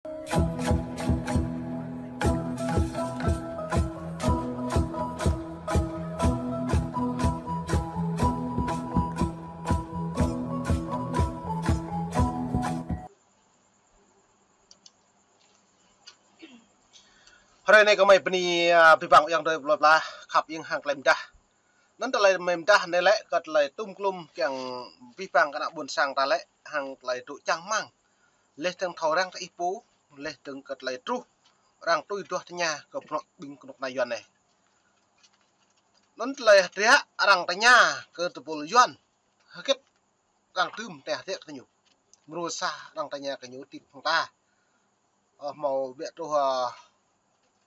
Hari ini kami bini bibang yang dari belah khap yang hang klaim dah. Nanti lagi mem dah nelek kat lagi tum klum yang bibang kena bun sang talek hang lagi tu cang mang. Leh teng thau rang tak ipu, leh teng kat lagi tru rang tu itu tanya ke prok bing kunuk nayuan ne. Nanti lagi dia rang tanya ke tepul yuan. Hakit rang tum teh teh kenyu. Merusak rang tanya kenyu tip hang ta. Mau biar tu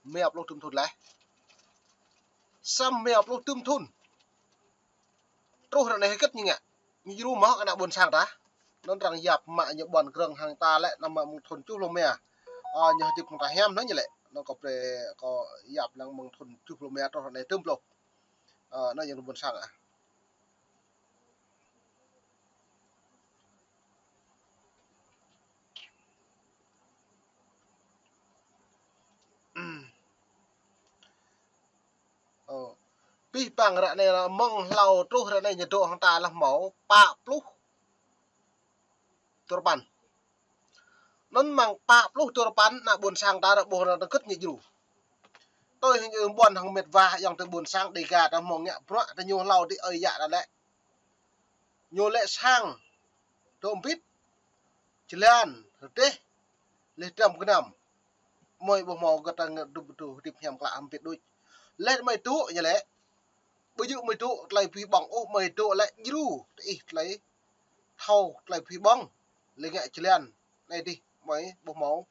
mèo lô tum thun lẽ sam mèo lô tum thun trôi ra này kết như ngạ như ru máu anak buồn sang ta nó rằng dạp mạ như bọn greng hàng ta lẽ nằm mà một thôn chú lô mè như tiệp một ta hem nó như lẽ nó có dạp là một thôn chú lô mè trôi ra này tum lô nó như buồn sang à pi bang ra này là mong lau trôi ra này như độ hàng ta là máu bạ plus turban non mang pa plus turban nak buồn sang ta đã buồn nó cất như dù tôi hình như buồn hàng mệt và dòng từ buồn sang đầy gà ta mong nhẹ bro ta nhiều lau đi ơi dạ là lẽ nhiều lệ sang tôm vít chilan thế lệ trầm cái nằm mồi bộ màu gật tăng đủ tìm hẻm lạ việt đôi lên mày tú như lẽ bây giờ mày tú lại phi bỏng ô mày tú lại như lấy thau lại phi bong lấy ngại chilan này đi mấy bộ máu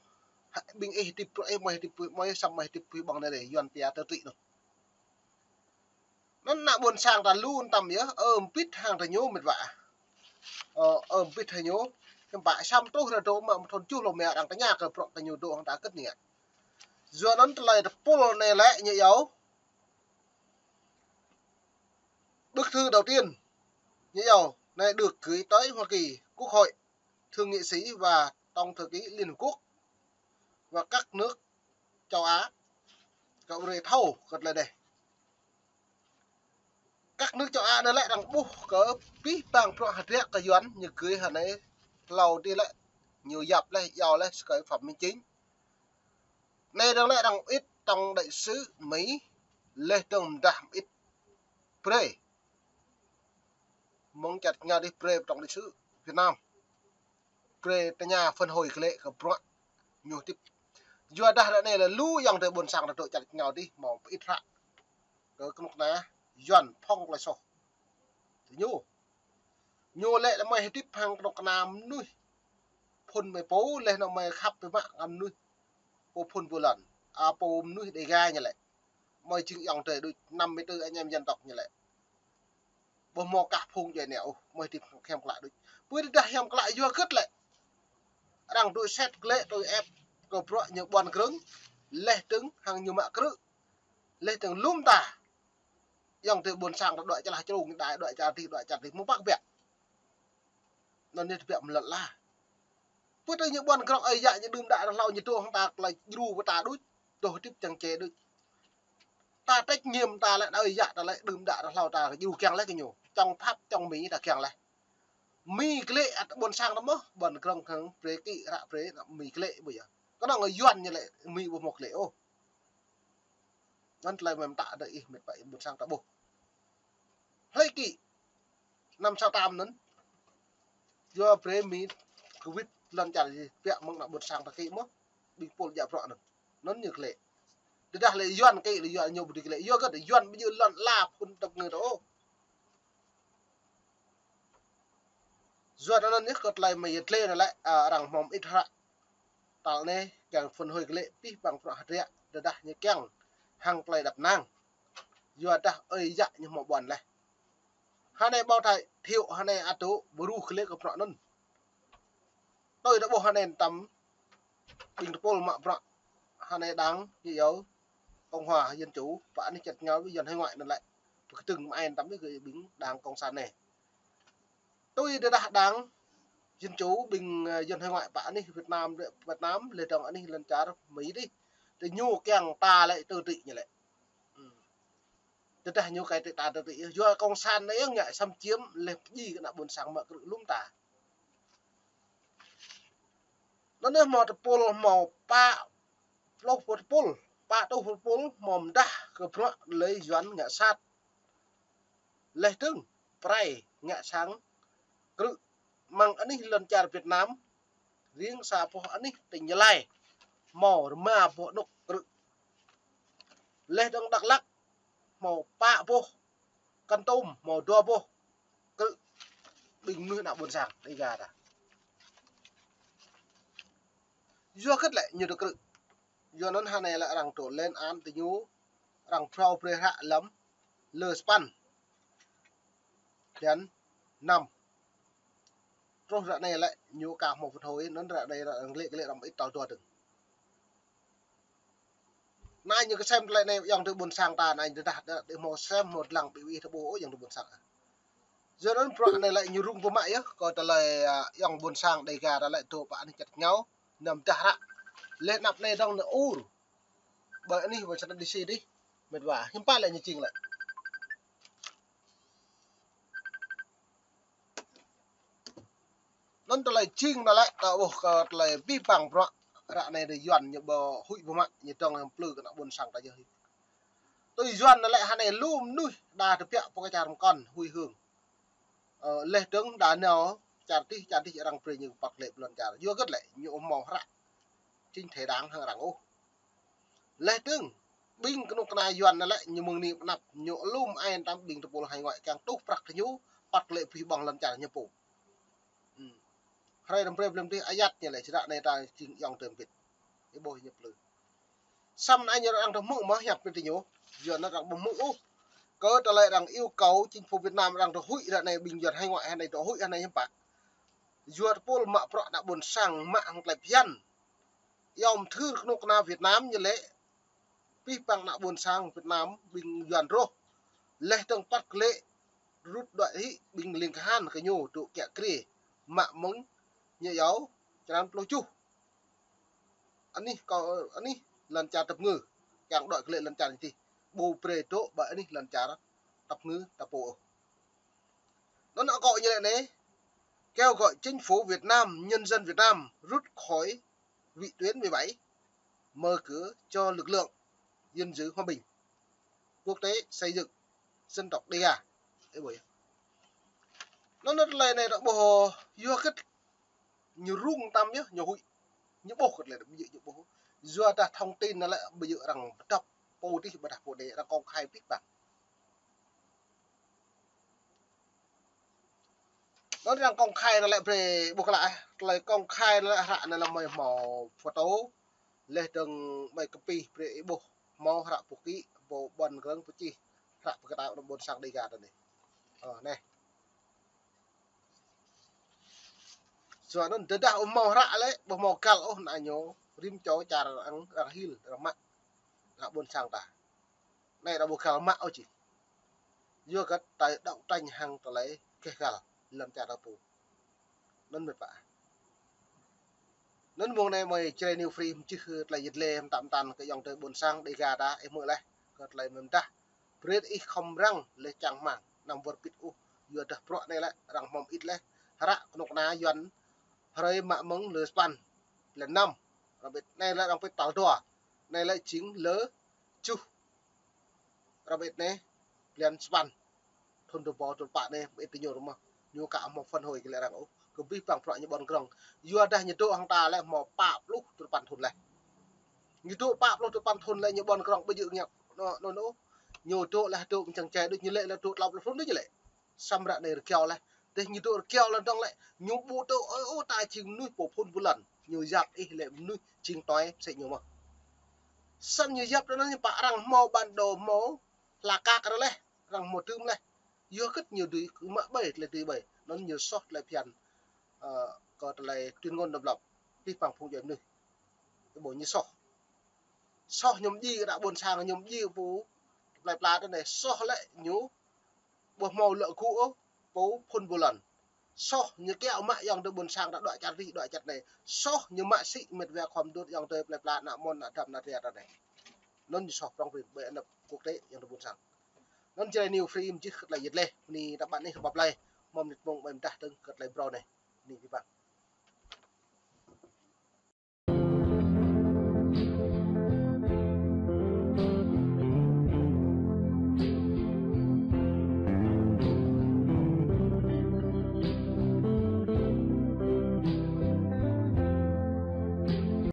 bình y tip em mấy xong mấy tip bằng này để dọn tiền tự trị được nó nặng buồn sang ta luôn tầm nhớ pít hàng thầy nhố mệt vả pít thầy nhố cái bãi xăm tốt là đồ mà thôn chú lồng mẹ đang cái nhà cờ prọ thầy nhố đồ đã cất nhẹ giờ nó lại polo này lại như yếu bức thư đầu tiên như yếu này được gửi tới Hoa Kỳ Quốc hội thượng nghị sĩ và tổng thư ký Liên Hợp Quốc và các nước châu Á cậu rề thâu gật lại đây các nước châu Á nó lại đang bu cỡ bí bằng pro hạt rác cái doán như cưới hả này lầu đi lại nhiều dập lại giàu lại cái phẩm minh chính này đang lại đang ít trong đại sứ Mỹ lê đồng đảm ít pre mong chặt nhà đi pre trong đại sứ Việt Nam pre tại nhà phân hồi cái lệ của pro nhiều tiếp giờ đây này là lú yang từ buồn sang là đội chặt nhau đi màu ít ra cái một này dọn phong lại sổ nhô lệ là mày tiếp hàng độc nam nuôi phun mày bố lên nó mày khắp với mạng ăn nuôi bố phun vừa lần bố nuôi để gai như lệ mày chừng dòng trời đôi 54 anh em dân tộc như lệ bố mò cả phun vậy nẻo mày tiếp khem lại đôi bữa đi đặt khem lại vừa cất lại đang đôi xét lệ đôi ép cầu pro những bọn cứng lệ trứng hàng nhiều mạ cứng lệ từng lum tả dòng từ buồn sang đợi cho là châu đại đợi chặt thì muốn bác vẹn nó nên vẹn một lần là bữa đây những bọn cứng ấy dạy những đương đại lau như tôi không ta là ru với ta đút tôi tiếp chẳng chế đôi ta trách nhiệm ta lại ấy dạy ta lại đương đại lau ta ru keng lấy cái nhiều trong pháp trong mỹ ta keng lại mi cái lệ buồn sang lắm á bọn cứng thằng phế kỵ rạ phế mi cái lệ bây giờ có nào người doan như lệ mi một lệ ô ngân lại mềm tạ đợi mệt vậy buồn sang ta bồ hơi kỵ năm sao tam nấn do phế mi covid lần chả gì vẹn mong là buồn sang ta kỵ mất bị bồn dạ rõ được nấn như lệ từ đây lệ doan kỵ là doan nhiều bị lệ do cái để doan bây giờ lần la quân tập người đó do đó nên nhất lại mày lệ này lại rằng mong ít hạ tạo nên càng phần hồi lệ pi bằng hạt rẻ để đặt như keng hàng play đập nang do đã ơi dạ như một bọn này hai này bao thầy thiệu hai này ato bru khਲੇ của bọn nân tôi đã bỏ hai này tắm bình pol mạ bọn hai này đáng nhiều cộng hòa dân chủ và anh chặt nhau với dân hay ngoại nên lại từng ai tắm với người bính đáng cộng sản này tôi đã đáng dân chủ bình dân hay ngoại bạn đi Việt Nam lên trong anh đi lần trả Mỹ đi thì nhu kèng ta lại tư tị như lại ta nhu cái ta tư tị do công san đấy ngại xâm chiếm lệp gì cái nào buồn sáng mà cứ lúng ta nó nên một pol màu pa lâu một pol pa đâu một pol mồm đa cái pro lấy doán ngại sát lấy trứng prai ngại sáng cứ mang anh đi lần trả Việt Nam riêng xa po anh đi tỉnh lại màu mà bộ nục cứ lấy đông Đắk Lắk màu pa vô căn tôm màu đua vô cứ bình nuôi nào buồn sảng đây gà đã do khất lại như được cứ do nó hàng này lại rằng trộn lên án từ nhú rằng trâu pre hạ lắm lơ span đến năm rồi rạ này lại nhú cả một phút hồi nó rạ này là lệ cái lệ làm ít tàu tua từng nay như cái xem lại này dòng từ buồn sảng ta này đạt để một xem một lần bị uy thấp bố dòng từ buồn sảng giờ nó rạ này lại như rung vô mại á còn ta lại dòng buồn sảng đây gà đã lại tổ bạn chặt nhau nằm trả hạ lên nạp này đông là u bởi anh đi vào trận đi đi mệt vả nhưng ba lại như trình lại nó lại chinh nó lại tạo bộ lại vi bằng rõ rạ này để dọn như bờ hụi vô mạng như trong làm plư nó buồn sang ta chơi tôi dọn nó lại hai này lùm nuôi đà thực hiện cái chàng con hùi hương lệ tướng đã nào chả tí rằng pre như bạc lệ lần chả vừa rất lệ nhiều màu rạ chính thể đáng hàng đẳng ô lệ tướng binh cái nút này dọn nó lại như mừng niệm nạp nhộ lùm ai tam bình tập bộ hay ngoại càng tốt bạc thì nhú bạc lệ phi bằng lần chả như phủ hay làm problem đi ayat như này chỉ đạo này ta chính dòng tiền việt cái bồi nhập lử xăm anh nhớ đang thầm mũ mà nhập bên nhố giờ nó đang bấm mũ cớ trở lại đang yêu cầu chính phủ Việt Nam đang hụi đoạn này bình duyệt hay ngoại hay này đó hụi hay này nhé bạn duyệt pol mạ pro đã buồn sang mạng lại dân yom thư nông na Việt Nam như lẽ pi bằng đã buồn sang Việt Nam bình duyệt rô lẽ trong bắt lệ rút đoạn hị bình liền han cái nhô tụ kẹt kề mạ mống như giáo cho nên lôi chu anh đi có anh đi lần trả tập ngư càng đội lệ lần trả thì bù pre chỗ bởi đi lần trả đó tập ngư tập bộ nó gọi như này đấy kêu gọi chính phủ Việt Nam nhân dân Việt Nam rút khỏi vị tuyến 17 mở cửa cho lực lượng gìn giữ hòa bình quốc tế xây dựng dân tộc đi à thế bởi nó lời này đã bồ vô kết như rung tâm nhá nhiều hụi như bố lại bị dự bố do ta thông tin nó lại bây giờ rằng đọc bố đi mà đặt bộ đề là công khai biết bằng nó rằng công khai nó lại về buộc lại công khai nó lại hạ là mày màu photo lên từng mày copy về bố màu hạ bộ kỹ bộ bần gương bộ chi hạ cái tạo nó bồn sang đây gạt này này rồi nó từ đạo màu hạ lấy bộ màu cal ô này nhố rim chó trà rằng hil rằng mặn là bồn sang ta này là bộ cal mạo chỉ vừa cái tay động tranh hàng ta lấy cái cal làm trà đào phủ nên mệt vả nên mùa này mày chơi new free chứ lại dịch lệ em tạm tàn cái dòng tới buồn sang để gà đã em mượn lại gật lại mình ta bread ít không răng lấy chẳng mảng nằm vượt bít u vừa được pro này lại rằng mong ít lấy hara nục ná doan hơi mạ mống lừa span lần năm rồi biệt này lại đang phải tàu đùa này lại chính lỡ chu rồi biệt này liền span thôn đồ bò thôn bạn này biệt nhiều đúng không nhiều cả một phần hồi cái lại rằng ô cứ biết bằng loại như bọn grong vừa đây nhiệt độ hàng ta lại mò bạc lúc thôn bạn thôn này nhiệt độ bạc lúc thôn bạn thôn lại như bọn grong bây giờ nhạc nó nhiều chỗ là chỗ chẳng chạy được như lệ là chỗ lọc là phun đấy như lệ xăm rạ này keo lại để nhiệt độ keo là trong lại nhiều bộ tô ô tài chừng nuôi bộ phun một lần nhiều giặc ý lệ nuôi chừng toái sẽ nhiều mà xăm nhiều giặc đó nó như bạ rằng mò bản đồ mò là ca cái đó này rằng một thứ này vừa rất nhiều đứa cứ mã bảy là từ bảy nó nhiều sót lại phiền còn lại tuyên ngôn độc lập đi bằng phong trào này cái bộ như so nhóm gì đã buồn sang nhóm gì bố lại đó này so lại nhú bộ màu lợ cũ bố phun một lần so như kẹo mạ dòng từ buồn sang đã đợi chặt này so như mạ sĩ mệt về khom đốt dòng từ plep lạ nạ môn nạ trầm nạ thiệt này nó như so trong việc bệ lập quốc tế dòng từ buồn sang nó chơi nhiều free chứ là dịch lệ ni đã bạn ấy bập lay mong nhật mong em trả từng cật lại bro này ni các bạn